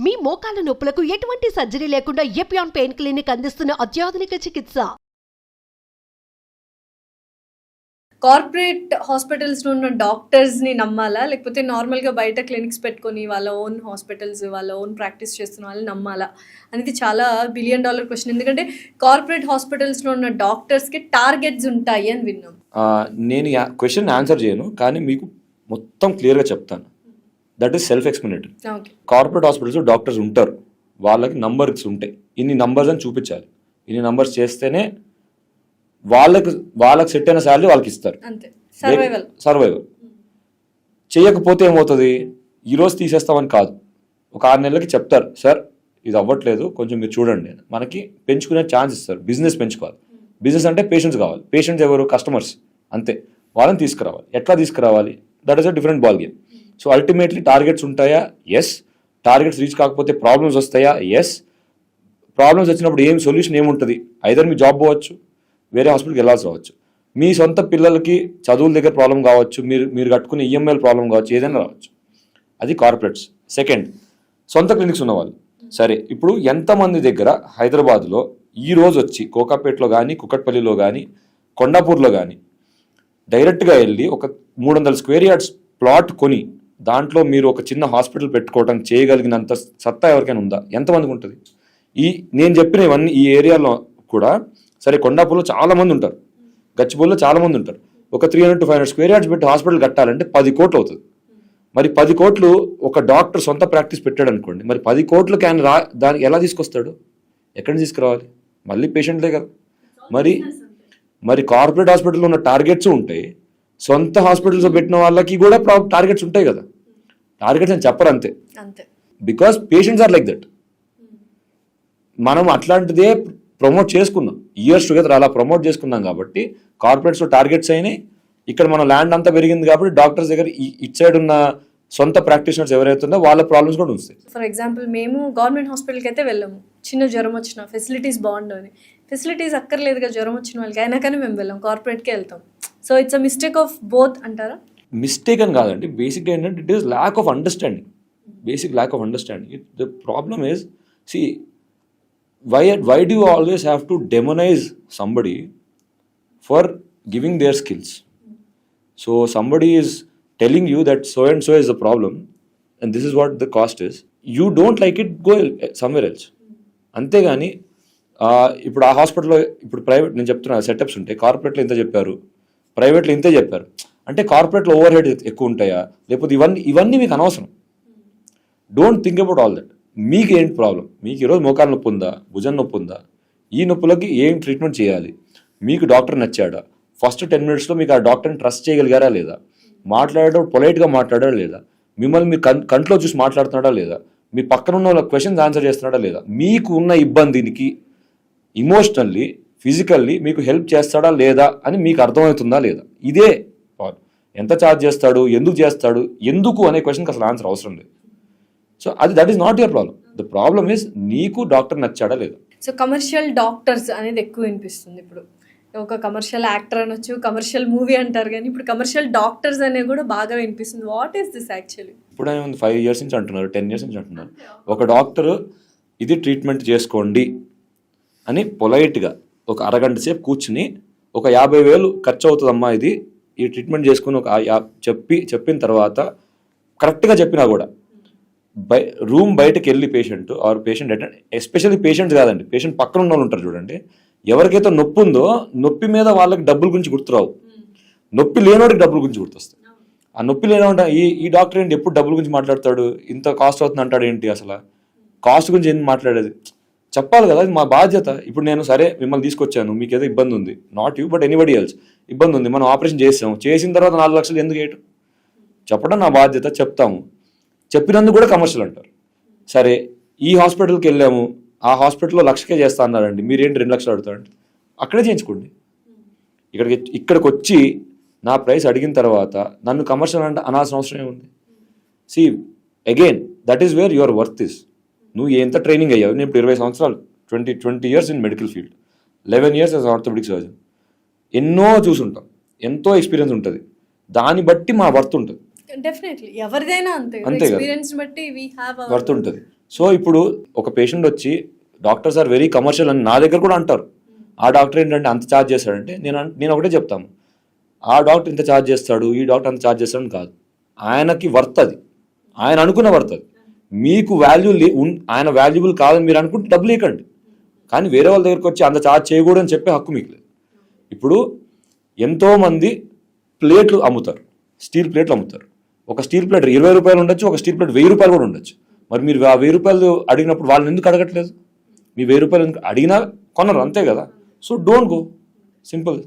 మీ మోకాల నొప్పులకు ఎటువంటి సర్జరీ లేకుండా ఎపియాన్ పెయిన్ క్లినిక్ అందిస్తున్న అత్యాధునిక చికిత్స. కార్పొరేట్ హాస్పిటల్స్లో ఉన్న డాక్టర్స్ని నమ్మాలా, లేకపోతే నార్మల్గా బయట క్లినిక్స్ పెట్టుకొని వాళ్ళ ఓన్ హాస్పిటల్స్ వాళ్ళ ఓన్ ప్రాక్టీస్ చేస్తున్న వాళ్ళని నమ్మాలా అనేది చాలా $1 బిలియన్ క్వశ్చన్. ఎందుకంటే కార్పొరేట్ హాస్పిటల్స్లో ఉన్న డాక్టర్స్కి టార్గెట్స్ ఉంటాయి అని విన్నాం. నేను క్వశ్చన్ ఆన్సర్ చేయను, కానీ మీకు మొత్తం క్లియర్గా చెప్తాను. That is self explanatory. Corporate hospitals doctors ఉంటారు, వాళ్ళకి నంబర్స్ ఉంటాయి, ఇన్ని నంబర్స్ అని చూపించాలి, ఇన్ని నంబర్స్ చేస్తేనే వాళ్ళకి సెట్ అయిన శాలరీ వాళ్ళకి ఇస్తారు. సర్వైవల్ చేయకపోతే ఏమవుతుంది, ఈరోజు తీసేస్తామని కాదు, ఒక 6 నెలలకి చెప్తారు, సార్ ఇది అవ్వట్లేదు కొంచెం మీరు చూడండి, మనకి పెంచుకునే ఛాన్స్ ఇస్తారు. బిజినెస్ పెంచుకోవాలి. బిజినెస్ అంటే పేషెంట్స్ కావాలి. పేషెంట్స్ ఎవరు? కస్టమర్స్, అంతే. వాళ్ళని తీసుకురావాలి. ఎట్లా తీసుకురావాలి? That is a different ball game. So ultimately targets ఉంటాయా? ఎస్. టార్గెట్స్ రీచ్ కాకపోతే ప్రాబ్లమ్స్ వస్తాయా? ఎస్. ప్రాబ్లమ్స్ వచ్చినప్పుడు ఏం సొల్యూషన్ ఏముంటుంది? ఐదర్ మీ జాబ్ పోవచ్చు, వేరే హాస్పిటల్కి వెళ్ళాల్సి రావచ్చు, మీ సొంత పిల్లలకి చదువుల దగ్గర ప్రాబ్లం కావచ్చు, మీరు కట్టుకునే ఈఎంఐల ప్రాబ్లం కావచ్చు, ఏదైనా రావచ్చు. అది కార్పొరేట్స్. సెకండ్, సొంత క్లినిక్స్ ఉన్నవాళ్ళు. సరే, ఇప్పుడు ఎంతమంది దగ్గర హైదరాబాద్లో ఈ రోజు వచ్చి కోకాపేటలో కానీ, కుకట్పల్లిలో కానీ, కొండాపూర్లో కానీ డైరెక్ట్గా వెళ్ళి ఒక 300 స్క్వేర్ యార్డ్స్ ప్లాట్ కొని దాంట్లో మీరు ఒక చిన్న హాస్పిటల్ పెట్టుకోవడం చేయగలిగినంత సత్తా ఎవరికైనా ఉందా? ఎంతమందికి ఉంటుంది? నేను చెప్పిన ఇవన్నీ ఈ ఏరియాలో కూడా. సరే, కొండాపూర్లో చాలా మంది ఉంటారు, గచ్చిబౌలిలో చాలా మంది ఉంటారు. ఒక 300 to 500 స్క్వేర్ యార్డ్స్ పెట్టి హాస్పిటల్ కట్టాలంటే 10 కోట్లు అవుతుంది. మరి 10 కోట్లు ఒక డాక్టర్ సొంత ప్రాక్టీస్ పెట్టాడు అనుకోండి, మరి 10 కోట్లకి ఆయన దానికి ఎలా తీసుకొస్తాడు? ఎక్కడి నుంచి తీసుకురావాలి? మళ్ళీ పేషెంట్లే కదా. మరి కార్పొరేట్ హాస్పిటల్లో ఉన్న టార్గెట్స్ ఉంటాయి, సొంత హాస్పిటల్స్ పెట్టిన వాళ్ళకి కూడా టార్గెట్స్ ఉంటాయి కదా. టార్గెట్స్ అని చెప్పరు, అంతే. Because patients are like that. మనం అట్లాంటిదే ప్రమోట్ చేసుకున్నాం, ఇయర్స్ టుగెదర్ అలా ప్రమోట్ చేసుకున్నాం కాబట్టి కార్పొరేట్స్లో టార్గెట్స్ అయినాయి. ఇక్కడ మన ల్యాండ్ అంతా పెరిగింది కాబట్టి డాక్టర్స్ దగ్గర ఇటు సైడ్ ఉన్న సొంత ప్రాక్టీషనర్స్ ఎవరైతే ఉందో వాళ్ళ ప్రాబ్లమ్స్ కూడా వస్తాయి. ఫర్ ఎగ్జాంపుల్, మేము గవర్నమెంట్ హాస్పిటల్కి అయితే వెళ్ళాము, చిన్న జ్వరం వచ్చిన ఫెసిలిటీస్ బాగుండవని. ఫెసిలిటీస్ అక్కర్లేదుగా జ్వరం వచ్చిన వాళ్ళకి, అయినా కానీ మేము వెళ్ళాం, కార్పొరేట్కే వెళ్తాం. So it's a mistake of both అంటారా? మిస్టేక్ అని కాదండి, బేసిక్గా ఏంటంటే it is lack of understanding. Basic lack of understanding. The problem is, see, why do you always have to demonize somebody for giving their skills? So somebody is telling you that so and so is the problem and this is what the cost is. You don't like it, go somewhere else. అంతేగాని ఇప్పుడు ఆ హాస్పిటల్లో, ఇప్పుడు private, నేను చెప్తున్నా setups ఉంటాయి, కార్పొరేట్లో ఇంత చెప్పారు, ప్రైవేట్లో ఇంతే చెప్పారు అంటే కార్పొరేట్లో ఓవర్ హెడ్ ఎక్కువ ఉంటాయా, లేకపోతే ఇవన్నీ మీకు అనవసరం. Don't think about all that. మీకు ఏంటి ప్రాబ్లం? మీకు ఈరోజు మోకాల నొప్పి ఉందా, భుజం నొప్పి ఉందా, ఈ నొప్పులకి ఏం ట్రీట్మెంట్ చేయాలి? మీకు డాక్టర్ నచ్చాడా? ఫస్ట్ 10 minutesలో మీకు ఆ డాక్టర్ని ట్రస్ట్ చేయగలిగారా లేదా? మాట్లాడేటప్పుడు పొలైట్గా మాట్లాడారా లేదా? మిమ్మల్ని మీరు కంట్లో చూసి మాట్లాడుతున్నాడా లేదా? మీ పక్కన ఉన్న వాళ్ళ క్వశ్చన్స్ ఆన్సర్ చేస్తున్నాడా లేదా? మీకు ఉన్న ఇబ్బందికి ఇమోషనల్లీ, ఫిజికల్లీ మీకు హెల్ప్ చేస్తాడా లేదా అని మీకు అర్థమవుతుందా లేదా? ఇదే ప్రాబ్లం. ఎంత ఛార్జ్ చేస్తాడు, ఎందుకు చేస్తాడు, ఎందుకు అనే క్వశ్చన్కి అసలు ఆన్సర్ అవసరం లేదు. So that is not your problem. The problem is నీకు డాక్టర్ నచ్చాడా లేదా. సో కమర్షియల్ డాక్టర్స్ అనేది ఎక్కువ వినిపిస్తుంది. ఇప్పుడు ఒక కమర్షియల్ యాక్టర్ అనొచ్చు, కమర్షియల్ మూవీ అంటారు, కానీ ఇప్పుడు కమర్షియల్ డాక్టర్స్ అనేవి కూడా బాగా వినిపిస్తుంది. What is this actually? ఇప్పుడు 5 years నుంచి అంటున్నారు, 10 years నుంచి అంటున్నారు. ఒక డాక్టర్ ఇది ట్రీట్మెంట్ చేసుకోండి అని పొలైట్గా ఒక అరగంట సేపు కూర్చుని ఒక 50,000 ఖర్చు అవుతుందమ్మా ఇది, ఈ ట్రీట్మెంట్ చేసుకుని ఒక చెప్పిన తర్వాత కరెక్ట్గా చెప్పినా కూడా రూమ్ బయటకు వెళ్ళి పేషెంట్ అటెండ్, ఎస్పెషల్లీ పేషెంట్స్ కాదండి, పేషెంట్ పక్కన ఉన్న వాళ్ళు ఉంటారు చూడండి, ఎవరికైతే నొప్పి ఉందో నొప్పి మీద వాళ్ళకి డబ్బుల గురించి గుర్తురావు, నొప్పి లేనివాడికి డబ్బుల గురించి గుర్తొస్తాయి. ఆ నొప్పి లేనివాడ ఈ డాక్టర్ ఏంటి ఎప్పుడు డబ్బుల గురించి మాట్లాడతాడు, ఇంత కాస్ట్ అవుతుంది అంటాడు ఏంటి, అసలు కాస్ట్ గురించి ఏం మాట్లాడేది? చెప్పాలి కదా, అది మా బాధ్యత. ఇప్పుడు నేను సరే మిమ్మల్ని తీసుకొచ్చాను, మీకు ఏదో ఇబ్బంది ఉంది, not you but anybody else ఇబ్బంది ఉంది, మనం ఆపరేషన్ చేసిన తర్వాత 4 లక్షలు ఎందుకు వేయటం? చెప్పడం నా బాధ్యత, చెప్తాము. చెప్పినందుకు కూడా కమర్షియల్ అంటారు. సరే, ఈ హాస్పిటల్కి వెళ్ళాము, ఆ హాస్పిటల్లో 1,00,000 చేస్తా అన్నారండి, మీరేంటి 2 లక్షలు అడుగుతారండి, అక్కడే చేయించుకోండి. ఇక్కడికి వచ్చి నా ప్రైస్ అడిగిన తర్వాత నన్ను కమర్షియల్ అంటే అనాల్సిన అవసరం ఏముంది? See, again that is where your worth is. నువ్వు ఎంత ట్రైనింగ్ అయ్యావు? నేను ఇప్పుడు 20 సంవత్సరాలు, 20 years in medical field, 11 years as orthopaedic surgeon. ఎన్నో చూసుంటాం, ఎంతో ఎక్స్పీరియన్స్ ఉంటుంది, దాన్ని బట్టి మా వర్త్ ఉంటుంది. డెఫినెట్లీ ఎవరిదైనా అంతే, అంతే ఎక్స్‌పీరియన్స్ బట్టి వి హావ్ వర్త్ ఉంటుంది. సో ఇప్పుడు ఒక పేషెంట్ వచ్చి డాక్టర్స్ ఆర్ వెరీ కమర్షియల్ అని నా దగ్గర కూడా అంటారు. ఆ డాక్టర్ ఏంటంటే అంత ఛార్జ్ చేస్తాడంటే నేను ఒకటే చెప్తాను, ఆ డాక్టర్ ఇంత ఛార్జ్ చేస్తాడు, ఈ డాక్టర్ అంత ఛార్జ్ చేస్తాడని కాదు. ఆయనకి వర్త్ అది, ఆయన అనుకున్న వర్త్ అది. మీకు వాల్యూ ఆయన వాల్యుబుల్ కాదని మీరు అనుకుంటే డబ్బులు ఇవ్వకండి. కానీ వేరే వాళ్ళ దగ్గరికి వచ్చి అంత ఛార్జ్ చేయకూడదు అని చెప్పే హక్కు మీకు లేదు. ఇప్పుడు ఎంతోమంది ప్లేట్లు అమ్ముతారు, స్టీల్ ప్లేట్లు అమ్ముతారు. ఒక స్టీల్ ప్లేట్ 20 రూపాయలు ఉండొచ్చు, ఒక స్టీల్ ప్లేట్ 1000 రూపాయలు కూడా ఉండొచ్చు. మరి మీరు ఆ 1000 రూపాయలు అడిగినప్పుడు వాళ్ళని ఎందుకు అడగట్లేదు? మీ 1000 రూపాయలు అడిగినా కొనరు, అంతే కదా. So don't go, simple.